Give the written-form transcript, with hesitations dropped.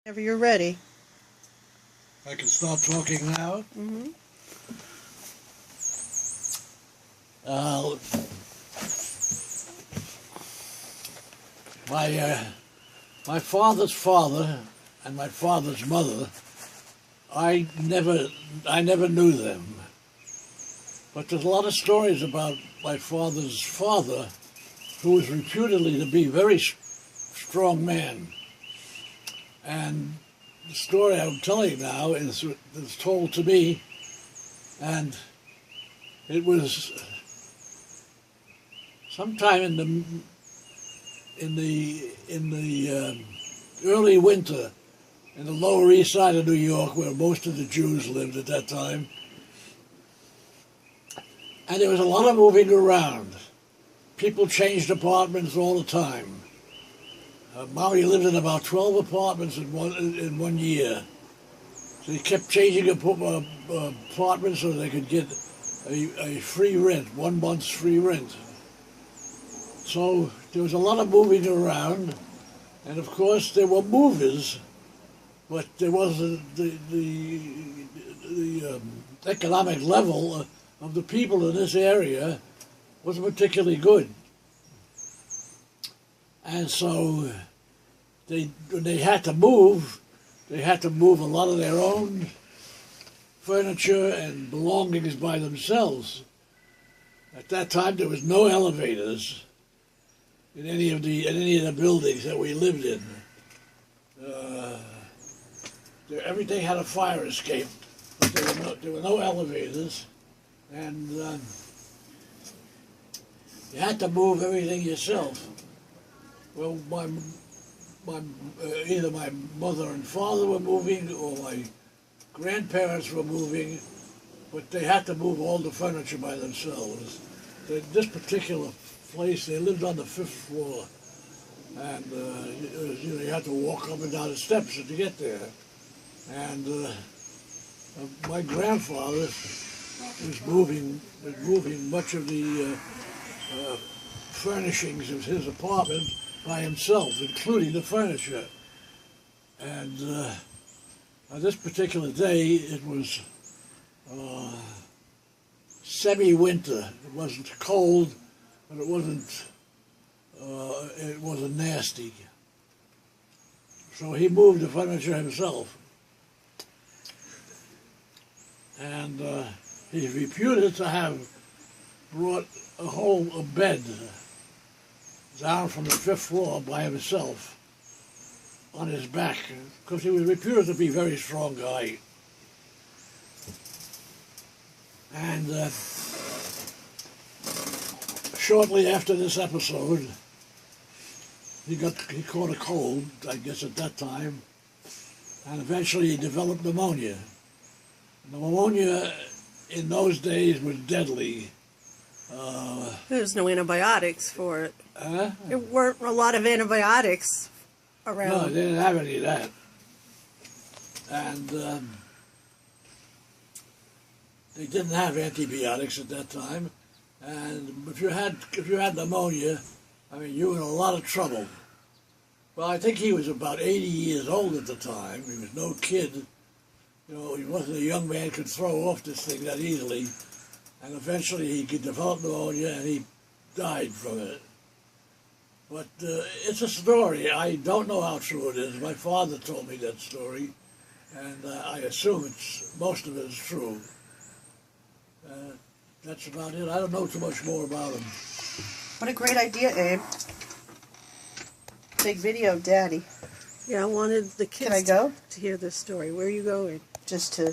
Whenever you're ready. I can start talking now. Mm-hmm. My father's father and my father's mother, I never knew them. But there's a lot of stories about my father's father, who was reputedly to be a very strong man. And the story I'm telling now is told to me, and it was sometime in the early winter in the Lower East Side of New York, where most of the Jews lived at that time. And there was a lot of moving around. People changed apartments all the time. Maui lived in about 12 apartments in one year. So he kept changing apartments so they could get a free rent, 1 month's free rent. So there was a lot of moving around, and of course there were movers, but there wasn't the economic level of the people in this area wasn't particularly good. And so when they had to move a lot of their own furniture and belongings by themselves. At that time, there was no elevators in any of the buildings that we lived in. Everything had a fire escape, but there were no elevators, and you had to move everything yourself. Well, either my mother and father were moving or my grandparents were moving, but they had to move all the furniture by themselves. This particular place, they lived on the 5th floor, and you had to walk up and down the steps to get there. And my grandfather was moving much of the furnishings of his apartment by himself, including the furniture. And on this particular day, it was semi-winter. It wasn't cold, but it wasn't nasty. So he moved the furniture himself. And he's reputed to have brought a bed down from the 5th floor by himself on his back, because he was reputed to be a very strong guy. And shortly after this episode, he caught a cold, I guess at that time, and eventually he developed pneumonia. Pneumonia in those days was deadly. There's no antibiotics for it. There weren't a lot of antibiotics around. No, they didn't have any of that. And they didn't have antibiotics at that time. And if you had pneumonia, I mean, you were in a lot of trouble. Well, I think he was about 80 years old at the time. He was no kid. You know, he wasn't a young man could throw off this thing that easily. And eventually he could develop pneumonia, and he died from it. But it's a story. I don't know how true it is. My father told me that story, and I assume most of it is true. That's about it. I don't know too much more about him. What a great idea, Abe. Big video of Daddy. Yeah, I wanted the kids Can I go? to hear this story. Where are you going? Just to